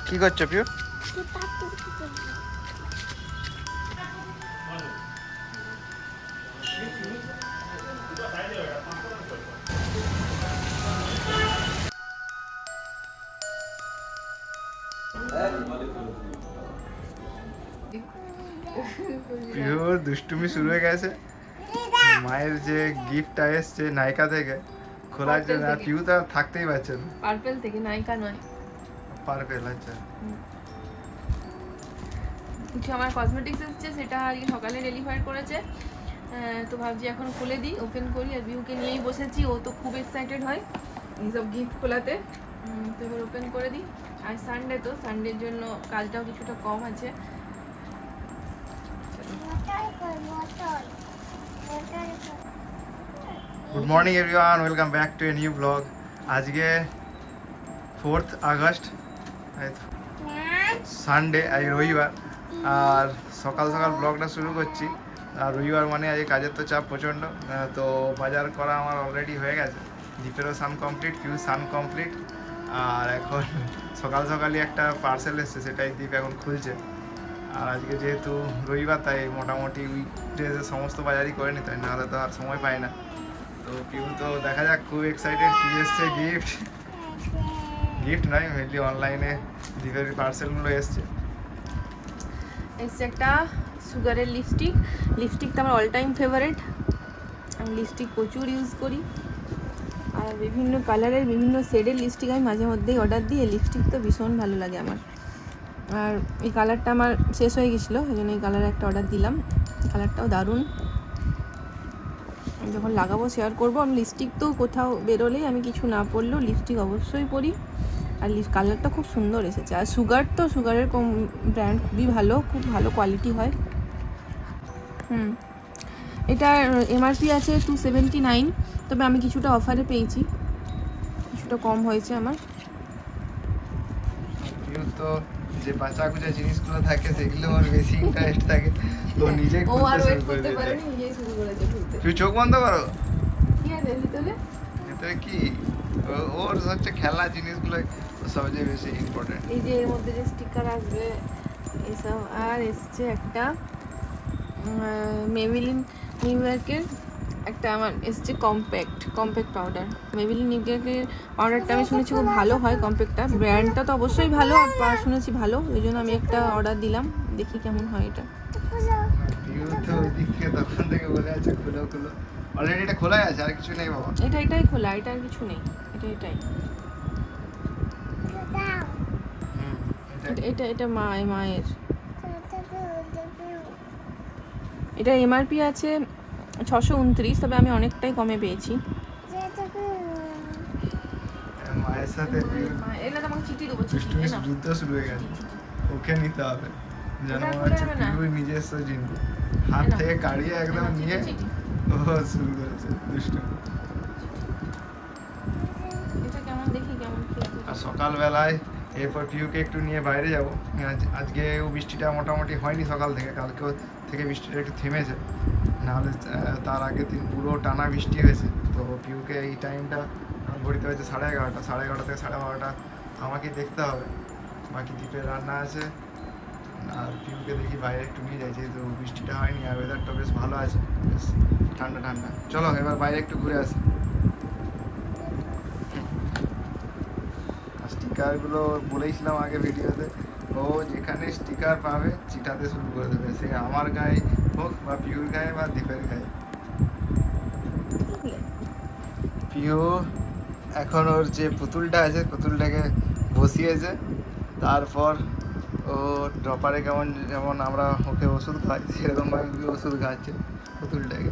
কি করছো পিউ? পিউর দুষ্টুমি শুরু হয়ে গেছে। মায়ের যে গিফটটা এসছে নাইকা থেকে খোলার জন্য, আর পিউ তো থাকতেই পারছে না। পার্পেল থেকে, নাইকা নয়, পার্পেল। আচ্ছা, কিছু আমার কসমেটিক্স এসছে, সেটা আর কি সকালে ডেলিভার করেছে। তো ভাবছি এখন খুলে দিই, ওপেন করি। আর বিউকে নিয়েই বসেছি, ও তো খুব এক্সাইটেড হয় এইসব গিফট খোলাতে। তো এবার ওপেন করে দিই। আর সানডে, তো সানডের জন্য কাজটাও কিছুটা কম আছে। Good morning everyone, welcome back to a new blog. আজকে 4th আগস্ট, সানডে, আজ রবিবার। আর সকাল সকাল ব্লগটা শুরু করছি। আর রবিবার মানে আজকে কাজের তো চাপ প্রচণ্ড। তো বাজার করা আমার অলরেডি হয়ে গেছে। দীপেরও সান কমপ্লিট, পিউ সান কমপ্লিট। আর এখন সকাল সকালই একটা পার্সেল এসছে, সেটাই দীপ এখন খুলছে। আর আজকে যেহেতু রবিবার, তাই মোটামুটি উইকডেজে সমস্ত বাজারই করে নিতে হয়, নাহলে তো আর সময় পাই না। তো পিউ তো দেখা যাক খুব এক্সাইটেড, কী এসছে গিফট নয়, মেনলি অনলাইনে দীপের পার্সেলগুলো এসছে একটা সুগারের লিপস্টিকটা আমার অল টাইম ফেভারিট। আমি লিপস্টিক প্রচুর ইউজ করি, আর বিভিন্ন কালারের বিভিন্ন শেডের লিপস্টিক আমি মাঝে মধ্যেই অর্ডার দিই। এই লিপস্টিক তো ভীষণ ভালো লাগে আমার। আর এই কালারটা আমার শেষ হয়ে গেছিলো, এই জন্য এই কালারে একটা অর্ডার দিলাম। কালারটাও দারুণ, যখন লাগাবো শেয়ার করবো। আমি লিপস্টিক তো কোথাও বেরোলেই, আমি কিছু না পরলেও লিপস্টিক অবশ্যই পরি। আর কালারটা খুব সুন্দর এসেছে। আর সুগারের ব্র্যান্ড খুবই ভালো, খুব ভালো কোয়ালিটি হয়। এটার এমআরপি আছে 279, তবে আমি কিছুটা অফারে পেয়েছি, কিছুটা কম হয়েছে আমার। তো যে বাঁচা কুচা জিনিসগুলো থাকে সেগুলো ওর বেশি ইন্টারেস্ট থাকে, তো নিজেই খুলতে শুরু করে দিয়েছে। তুই চোখ বন্ধ করো, কি আছে ভিতরে? ভিতরে কি? ওর হচ্ছে খেলনা জিনিসগুলো সবচেয়ে বেশি ইম্পর্টেন্ট। এই যে এর মধ্যে যে স্টিকার আসবে এসব। আর এসছে একটা মেবিলিন নিউ ইয়র্কের একটা, আমার এসছে কম্প্যাক্ট পাউডার। মেবিলিন নিউ ইয়র্কের পাউডারটা আমি শুনেছি খুব ভালো হয়, কম্প্যাক্টটা। ব্র্যান্ডটা তো অবশ্যই ভালো, আর শুনেছি ভালো, ওই জন্য আমি একটা অর্ডার দিলাম। দেখি কেমন হয় এটা। তখন থেকে বলে আছে খুলো। অলরেডি এটা খোলাই আছে, আর কিছু নেই বাবা। এটাই খোলা, এটা আর কিছু নেই। এটাই এটা মায়ের। এটা এমআরপি আছে 629, তবে আমি অনেকটাই কমে পেয়েছি। মায়ের সাথে দুষ্টুমি যুদ্ধ শুরু হয়ে গেছে, ওকে নিতে হবে। যেন মনে হচ্ছে পিউর নিজস্ব জিনিস, হাত থেকে কাড়িয়ে একদম নিয়ে ও শুরু করেছে দুষ্টুমি। আর সকালবেলায় এরপর পিউকে একটু নিয়ে বাইরে যাব। আজকে বৃষ্টিটা মোটামুটি হয়নি সকাল থেকে, কালকেও থেকে বৃষ্টিটা একটু থেমেছে, নাহলে তার আগের দিন পুরো টানা বৃষ্টি হয়েছে। তো পিউকে এই টাইমটা ঘড়িতে হয়েছে 11:30, 11:30 থেকে 12:30 আমাকে দেখতে হবে। বাকি দ্বীপের রান্না আছে। আর পিউকে দেখি বাইরে একটু নিয়ে যাই, যেহেতু বৃষ্টিটা হয়নি আর ওয়েদারটা বেশ ভালো আছে, বেশ ঠান্ডা। চলো এবার বাইরে একটু ঘুরে আসি। স্টিকারগুলো বলেইছিলাম আগে ভিডিওতে, ও যেখানে স্টিকার পাবে চিটাতে শুরু করে দেবে, সে আমার গায়ে হোক বা পিউর গায়ে বা দীপের গায়ে। পিউ এখন ওর যে পুতুলটা আছে, পুতুলটাকে বসিয়েছে। তারপর ও ড্রপারে যেমন আমরা ওকে ওষুধ খাই, সেরকমভাবে ওষুধ খাচ্ছে পুতুলটাকে।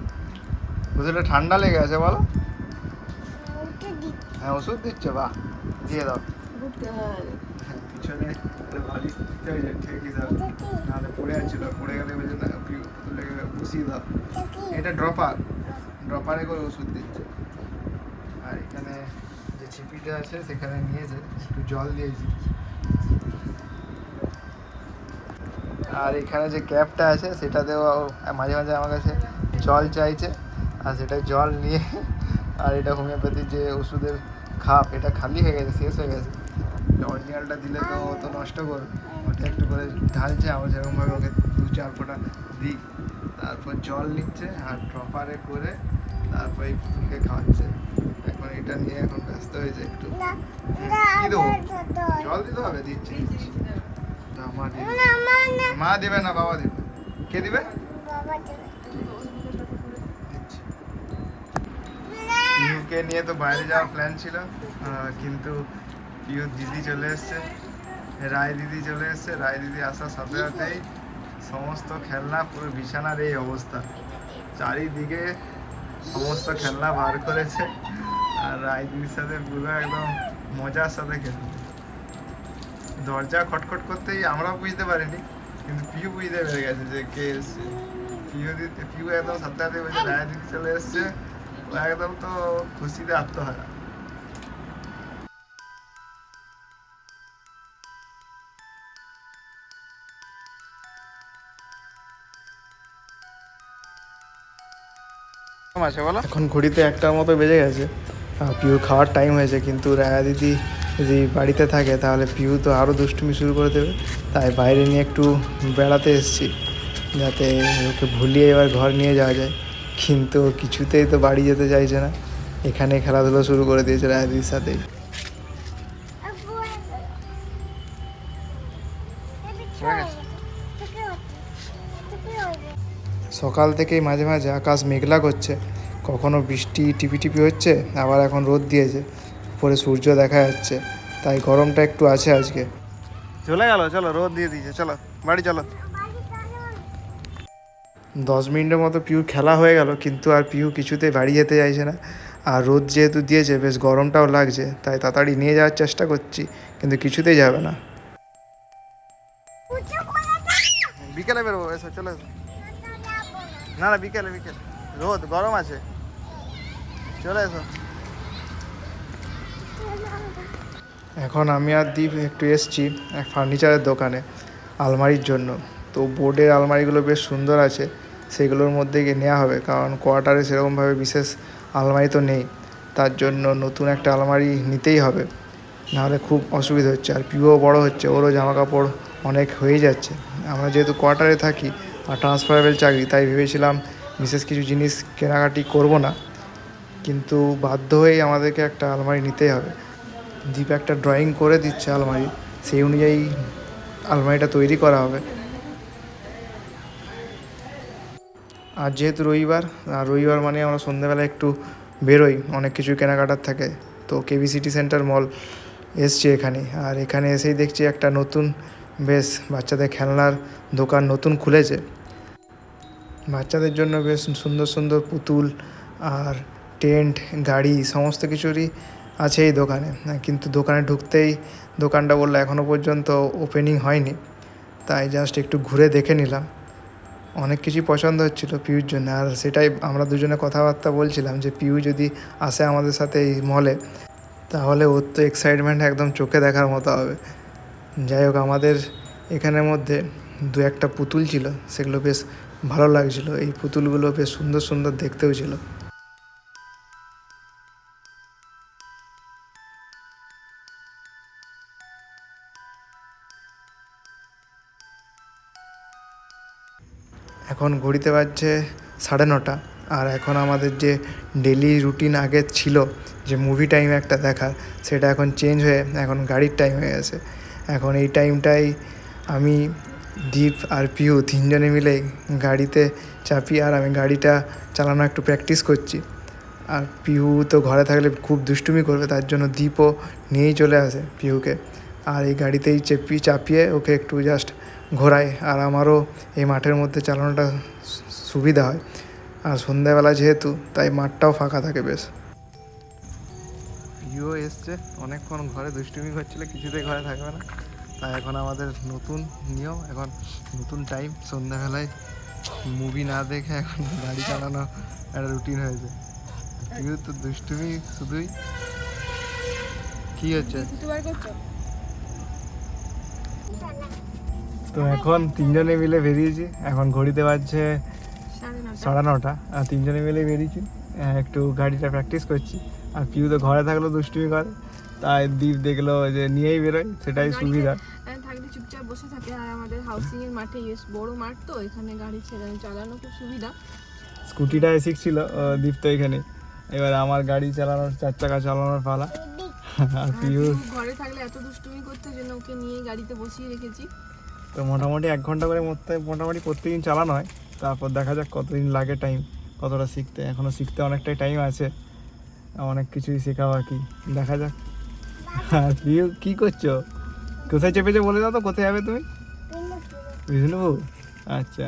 পুতুলটা ঠান্ডা লেগে আছে বলো? হ্যাঁ ওষুধ দিচ্ছে, বাহ, দিয়ে দাও। পিছনে বালিশ দিতে হয়েছে, ঠিকই দাও, নাহলে পড়ে যাচ্ছিল, পড়ে গেলে ওই জন্য পুতুলটাকে বসিয়ে দাও। এটা ড্রপারে করে ওষুধ দিচ্ছে। আর এখানে যে ছিপিটা আছে সেখানে নিয়েছে, একটু জল দিয়েছি। আর এখানে যে ক্যাপটা আছে সেটাতেও মাঝে মাঝে আমার কাছে জল চাইছে, আর সেটা জল নিয়ে আর এটা হোমিওপ্যাথির যে ওষুধের খাপ, এটা খালি হয়ে গেছে, শেষ হয়ে গেছে। অরিজিনালটা দিলে তো ও তো নষ্ট করবে, ওটা একটু করে ঢালছে, আবার যেরকমভাবে ওকে 2-4 ফোঁটা দিই, তারপর জল নিচ্ছে আর ড্রপারে করে তারপর এই পুতুলকে খাওয়াচ্ছে। এখন এটা নিয়ে এখন ব্যস্ত হয়েছে একটু। কি দেবো? জল দিতে হবে, দিচ্ছি দিচ্ছি। মা দেবে, মা দেবে না, বাবা দেবে। কে দিবে? দিচ্ছি। পিহুকে নিয়ে তো বাইরে যাওয়ার প্ল্যান ছিল, কিন্তু পিহুর দিদি চলে এসছে, রায় দিদি চলে এসছে। রায় দিদি আসার সাথে সাথেই সমস্ত খেলনা, পুরো বিছানার এই অবস্থা, চারিদিকে সমস্ত খেলনা বার করেছে। আর রায় দিদির সাথে পুরো একদম মজার সাথে খেলছে। দরজা খটখট করতেই আমরাও বুঝতে পারিনি, কিন্তু পিহু বুঝতে পেরে গেছে যে কে এসছে। পিহু একদম সাথে সাথে বলছে রায় দিদি চলে এসছে, ও একদম তো খুশিতে আত্মহারা। আছে বলো, এখন ঘড়িতে 1টার মতো বেজে গেছে, পিহু খাওয়ার টাইম হয়েছে। কিন্তু রায়া দিদি যদি বাড়িতে থাকে তাহলে পিহু তো আরও দুষ্টুমি শুরু করে দেবে। তাই বাইরে নিয়ে একটু বেড়াতে এসেছি, যাতে ওকে ভুলিয়ে এবার ঘর নিয়ে যাওয়া যায়। কিন্তু কিছুতেই তো বাড়ি যেতে চাইছে না, এখানে খেলাধুলো শুরু করে দিয়েছে রায়া দিদির সাথেই। সকাল থেকেই মাঝে মাঝে আকাশ মেঘলা করছে, কখনো বৃষ্টি টিপি টিপি হচ্ছে, আবার এখন রোদ দিয়েছে, উপরে সূর্য দেখা যাচ্ছে, তাই গরমটা একটু আছে আজকে। চলে গেল, চলো রোদ দিয়ে দিয়েছে, চলো বাড়ি চলো। 10 মিনিটের মতো পিহু খেলা হয়ে গেল, কিন্তু আর পিহু কিছুতেই বাড়ি যেতে চাইছে না। আর রোদ যেহেতু দিয়েছে, বেশ গরমটাও লাগছে, তাই তাড়াতাড়ি নিয়ে যাওয়ার চেষ্টা করছি, কিন্তু কিছুতেই যাবে না। বিকেলে বেরোবো, এসো চলে এসো। না না, বিকেলে বিকেলে, রোদ গরম আছে, চলে এসো। এখন আমি আর দীপ একটু এসছি এক ফার্নিচারের দোকানে আলমারির জন্য। তো বোর্ডের আলমারিগুলো বেশ সুন্দর আছে, সেগুলোর মধ্যে গিয়ে নেওয়া হবে, কারণ কোয়ার্টারে সেরকমভাবে বিশেষ আলমারি তো নেই। তার জন্য নতুন একটা আলমারি নিতেই হবে, নাহলে খুব অসুবিধা হচ্ছে। আর পিউও বড় হচ্ছে, ওরও জামা কাপড় অনেক হয়ে যাচ্ছে। আমরা যেহেতু কোয়ার্টারে থাকি আর ট্রান্সফারেবল চাকরি, তাই ভেবেছিলাম বিশেষ কিছু জিনিস কেনাকাটি করব না, কিন্তু বাধ্য হয়েই আমাদেরকে একটা আলমারি নিতেই হবে। দীপ একটা ড্রয়িং করে দিচ্ছে আলমারি, সেই অনুযায়ী আলমারিটা তৈরি করা হবে। আর যেহেতু রবিবার, আর রবিবার মানে আমরা সন্ধ্যাবেলা একটু বেরোই, অনেক কিছু কেনাকাটার থাকে। তো কেবি সিটি সেন্টার মল এসছি এখানে, আর এখানে এসেই দেখছি একটা নতুন বেশ বাচ্চাদের খেলনার দোকান নতুন খুলেছে। বাচ্চাদের জন্য বেশ সুন্দর সুন্দর পুতুল আর টেন্ট, গাড়ি, সমস্ত কিছুরই আছে এই দোকানে। কিন্তু দোকানে ঢুকতেই দোকানটা বললো এখনও পর্যন্ত ওপেনিং হয়নি, তাই জাস্ট একটু ঘুরে দেখে নিলাম। অনেক কিছুই পছন্দ হচ্ছিলো পিউর জন্য, আর সেটাই আমরা দুজনে কথাবার্তা বলছিলাম যে পিউ যদি আসে আমাদের সাথে এই মলে, তাহলে ওর তো এক্সাইটমেন্ট একদম চোখে দেখার মতো হবে। যাই হোক, আমাদের এখানের মধ্যে 2-1টা পুতুল ছিল, সেগুলো বেশ ভালো লাগছিলো। এই পুতুলগুলো বেশ সুন্দর সুন্দর দেখতেও ছিল। এখন ঘড়িতে বাজছে 9:30, আর এখন আমাদের যে ডেলি রুটিন আগে ছিল যে মুভি টাইম একটা দেখা, সেটা এখন চেঞ্জ হয়ে এখন গাড়ির টাইম হয়ে গেছে। এখন এই টাইমটাই আমি, দীপ আর পিউ 3জনে মিলে গাড়িতে চাপি, আর আমি গাড়িটা চালানো একটু প্র্যাকটিস করছি। আর পিহু তো ঘরে থাকলে খুব দুষ্টুমি করবে, তার জন্য দীপও নিয়েই চলে আসে পিহুকে, আর এই গাড়িতেই চাপিয়ে ওকে একটু জাস্ট ঘোরায়। আর আমারও এই মাঠের মধ্যে চালানোটা সুবিধা হয়, আর সন্ধ্যাবেলা যেহেতু, তাই মাঠটাও ফাঁকা থাকে বেশ। পিহুও এসছে, অনেকক্ষণ ঘরে দুষ্টুমি করছিল, কিছুতেই ঘরে থাকবে না। তাই এখন আমাদের নতুন নিয়ম, এখন নতুন টাইম, সন্ধ্যাবেলায় মুভি না দেখে এখন গাড়ি চালানো একটা রুটিন হয়েছে। পিহু তো দুষ্টুমি শুধুই। কি হচ্ছে? তো এখন 3জনে মিলে বেরিয়েছি, এখন ঘড়িতে বাজছে 9:30, আর 3জনে মিলে বেরিয়েছি। একটু গাড়িটা প্র্যাকটিস করছি। আর পিউ তো ঘরে থাকলেও দুষ্টুমি করে, তাই দীপ দেখলো যে নিয়েই বেরোয়, সেটাই সুবিধা। থাকলে চুপচাপ বসে থাকে। আর আমাদের হাউসিং এর মাঠে বেশ বড় মাঠ, তো এখানে গাড়ি চালানো খুব সুবিধা। স্কুটিটা শিখছিল দীপ তো এখানে, এবার আমার গাড়ি চালানোর 4 চাকা চালানোর পালা। আর পিউ ঘরে থাকলে এত দুষ্টুমি করতে, জন্য ওকে নিয়ে গাড়িতে বসিয়ে রেখেছি। তো মোটামুটি 1 ঘন্টা করে মোটামুটি প্রত্যেকদিন চালানো হয়। তারপর দেখা যাক কতদিন লাগে, টাইম কতটা শিখতে। এখনও শিখতে অনেকটাই টাইম আছে, অনেক কিছুই শেখা বাকি, দেখা যাক। আর পিউ কী করছো? কোথায় চেপেছো বলে দাও তো, কোথায় যাবে তুমি? বিষ্ণুপুর, আচ্ছা।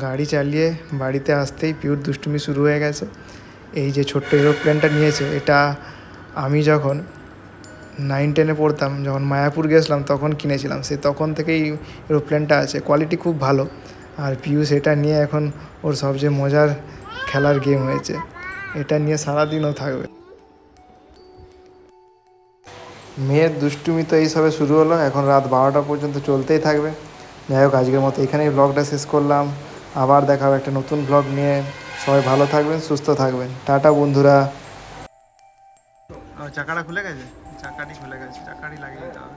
গাড়ি চালিয়ে বাড়িতে আসতেই পিউর দুষ্টুমি শুরু হয়ে গেছে। এই যে ছোট্ট এরোপ্লেনটা নিয়েছে, এটা আমি যখন 9-10-এ পড়তাম, যখন মায়াপুর গেছিলাম তখন কিনেছিলাম। সে তখন থেকেই এরোপ্লেনটা আছে, কোয়ালিটি খুব ভালো। আর পিউ সেটা নিয়ে এখন ওর সবচেয়ে মজার খেলার গেম হয়েছে, এটা নিয়ে সারাদিনও থাকবে। মেয়ের দুষ্টুমি তো এইসবে শুরু হলো, এখন রাত 12টা পর্যন্ত চলতেই থাকবে। যাই হোক, আজকের মতো এখানেই ব্লগটা শেষ করলাম। আবার দেখা হবে একটা নতুন ব্লগ নিয়ে। সবাই ভালো থাকবেন, সুস্থ থাকবেন, টাটা বন্ধুরা। চাকাটা খুলে গেছে, চাকাটি খুলে গেছে, চাকাটি লাগিয়ে দিতে হবে।